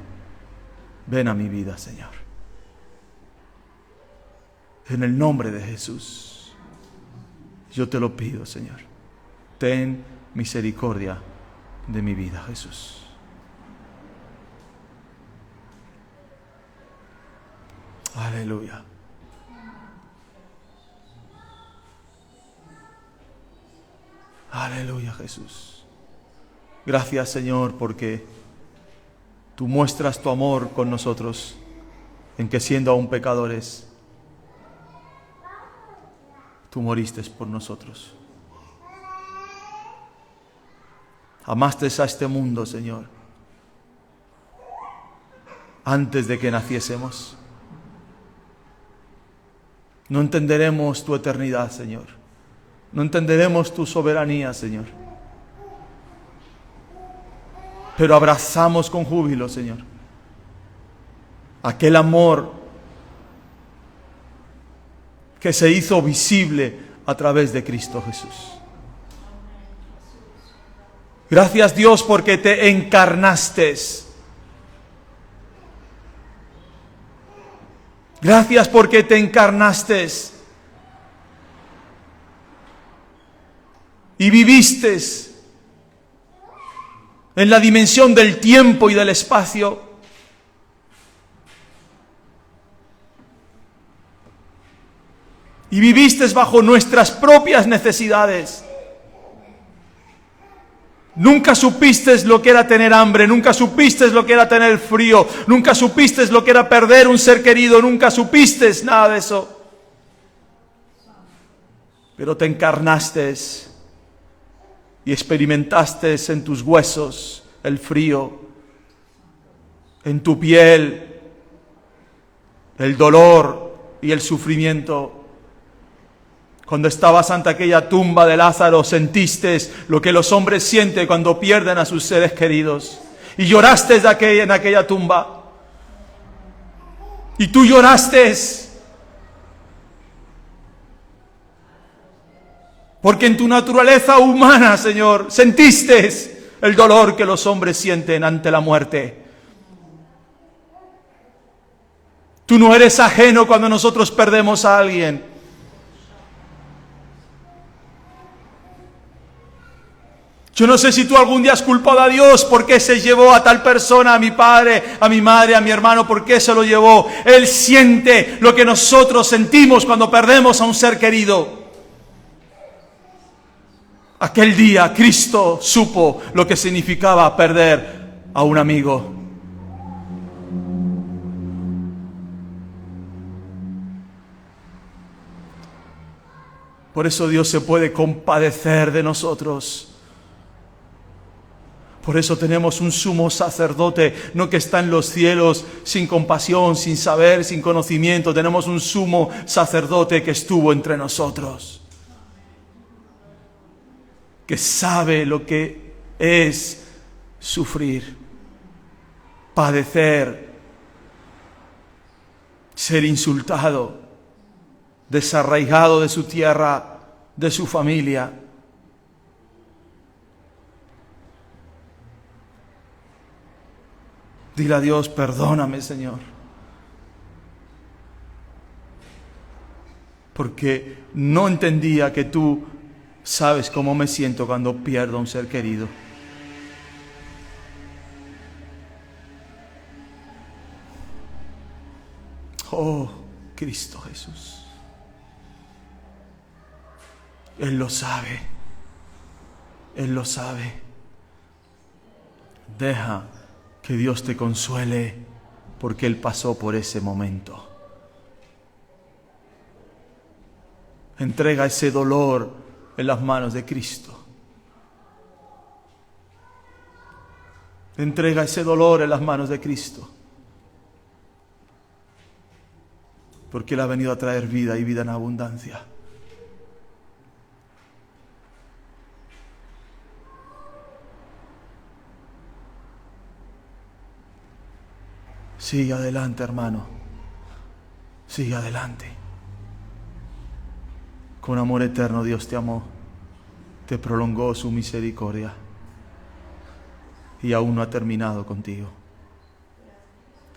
[SPEAKER 1] Ven a mi vida, Señor. En el nombre de Jesús, yo te lo pido, Señor. Ten misericordia de mi vida, Jesús. Aleluya. Aleluya, Jesús. Gracias, Señor, porque tú muestras tu amor con nosotros, en que siendo aún pecadores, tú moriste por nosotros. Amaste a este mundo, Señor, antes de que naciésemos. No entenderemos tu eternidad, Señor. No entenderemos tu soberanía, Señor. Pero abrazamos con júbilo, Señor, aquel amor que se hizo visible a través de Cristo Jesús. Gracias, Dios, porque te encarnaste. Gracias porque te encarnaste y viviste en la dimensión del tiempo y del espacio. Y viviste bajo nuestras propias necesidades. Nunca supiste lo que era tener hambre, nunca supiste lo que era tener frío, nunca supiste lo que era perder un ser querido, nunca supiste nada de eso. Pero te encarnaste y experimentaste en tus huesos el frío, en tu piel el dolor y el sufrimiento. Cuando estabas ante aquella tumba de Lázaro, sentiste lo que los hombres sienten cuando pierden a sus seres queridos. Y lloraste en aquella tumba. Y tú lloraste. Porque en tu naturaleza humana, Señor, sentiste el dolor que los hombres sienten ante la muerte. Tú no eres ajeno cuando nosotros perdemos a alguien. Yo no sé si tú algún día has culpado a Dios por qué se llevó a tal persona, a mi padre, a mi madre, a mi hermano, por qué se lo llevó. Él siente lo que nosotros sentimos cuando perdemos a un ser querido. Aquel día Cristo supo lo que significaba perder a un amigo. Por eso Dios se puede compadecer de nosotros. Por eso tenemos un sumo sacerdote, no que está en los cielos sin compasión, sin saber, sin conocimiento. Tenemos un sumo sacerdote que estuvo entre nosotros, que sabe lo que es sufrir, padecer, ser insultado, desarraigado de su tierra, de su familia. Dile a Dios, perdóname, Señor, porque no entendía que tú sabes cómo me siento cuando pierdo a un ser querido. Oh, Cristo Jesús. Él lo sabe. Él lo sabe. Deja que Dios te consuele porque Él pasó por ese momento. Entrega ese dolor en las manos de Cristo. Entrega ese dolor en las manos de Cristo. Porque Él ha venido a traer vida y vida en abundancia. Sigue adelante, hermano. Sigue adelante. Con amor eterno Dios te amó, te prolongó su misericordia y aún no ha terminado contigo.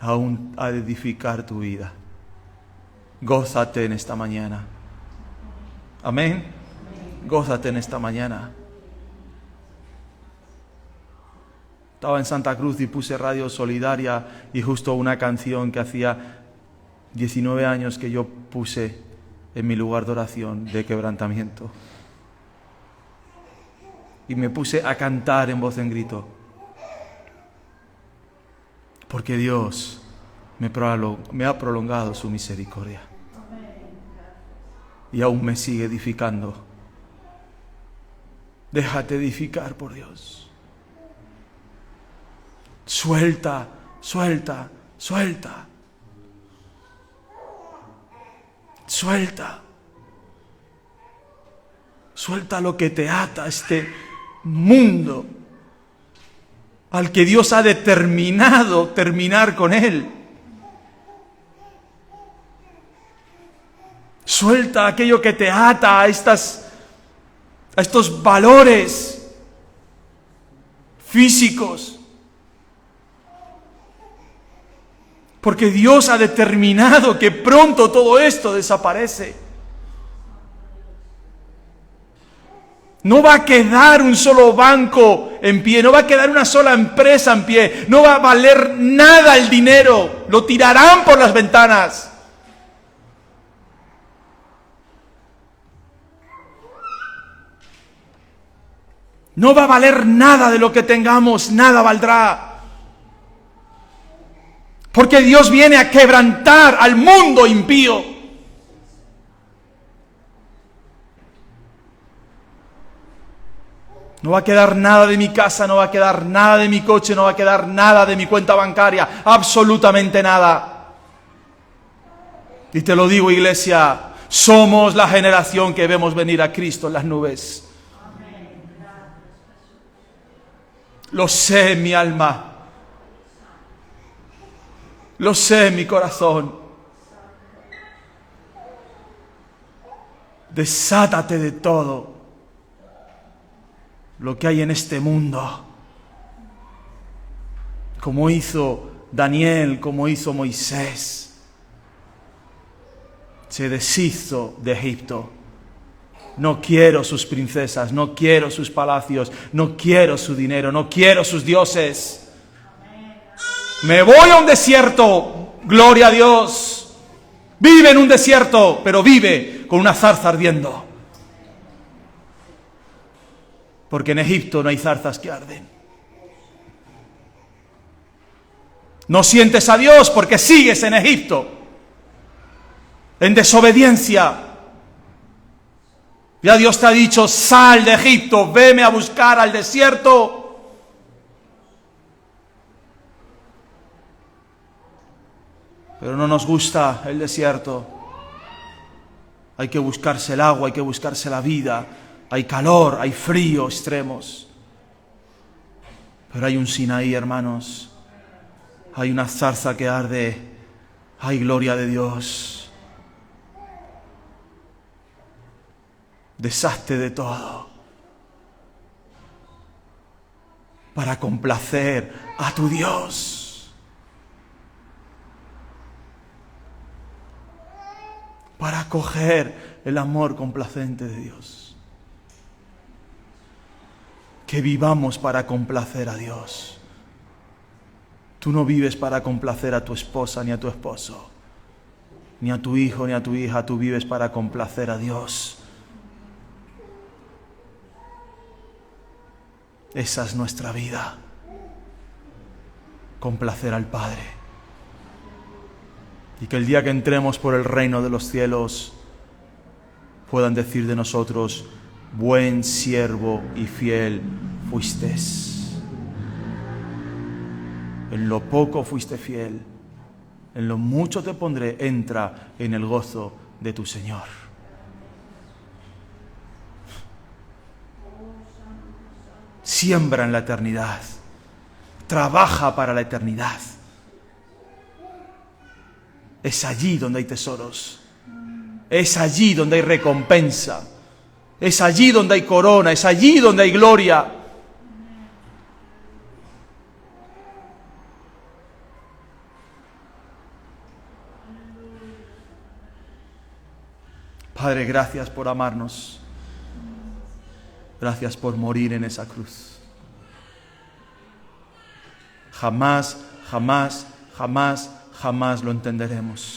[SPEAKER 1] Aún ha de edificar tu vida. Gózate en esta mañana. Amén. Gózate en esta mañana. Estaba en Santa Cruz y puse Radio Solidaria y justo una canción que hacía 19 años que yo puse en mi lugar de oración, de quebrantamiento. Y me puse a cantar en voz en grito. Porque Dios me ha prolongado su misericordia. Y aún me sigue edificando. Déjate edificar por Dios. Suelta, suelta, suelta. Suelta. Suelta lo que te ata a este mundo al que Dios ha determinado terminar con él. Suelta aquello que te ata a estos valores físicos. Porque Dios ha determinado que pronto todo esto desaparece. No va a quedar un solo banco en pie, no va a quedar una sola empresa en pie, no va a valer nada el dinero, lo tirarán por las ventanas. No va a valer nada de lo que tengamos, nada valdrá. Porque Dios viene a quebrantar al mundo impío. No va a quedar nada de mi casa, no va a quedar nada de mi coche, no va a quedar nada de mi cuenta bancaria, absolutamente nada. Y te lo digo, iglesia, somos la generación que vemos venir a Cristo en las nubes. Lo sé en mi alma. Lo sé en mi corazón. Desátate de todo lo que hay en este mundo. Como hizo Daniel, como hizo Moisés. Se deshizo de Egipto. No quiero sus princesas, no quiero sus palacios, no quiero su dinero, no quiero sus dioses. Me voy a un desierto, gloria a Dios. Vive en un desierto, pero vive con una zarza ardiendo. Porque en Egipto no hay zarzas que arden. No sientes a Dios porque sigues en Egipto, en desobediencia. Ya Dios te ha dicho, sal de Egipto, veme a buscar al desierto. Pero no nos gusta el desierto. Hay que buscarse el agua, hay que buscarse la vida. Hay calor, hay frío extremos. Pero hay un Sinaí, hermanos. Hay una zarza que arde. Hay gloria de Dios. Deshazte de todo para complacer a tu Dios. Para acoger el amor complacente de Dios. Que vivamos para complacer a Dios. Tú no vives para complacer a tu esposa ni a tu esposo, ni a tu hijo ni a tu hija. Tú vives para complacer a Dios. Esa es nuestra vida. Complacer al Padre. Y que el día que entremos por el reino de los cielos puedan decir de nosotros: buen siervo y fiel fuiste. En lo poco fuiste fiel, en lo mucho te pondré, entra en el gozo de tu Señor. Siembra en la eternidad, trabaja para la eternidad. Es allí donde hay tesoros, es allí donde hay recompensa, es allí donde hay corona, es allí donde hay gloria. Padre, gracias por amarnos. Gracias por morir en esa cruz. Jamás, jamás, jamás, jamás lo entenderemos.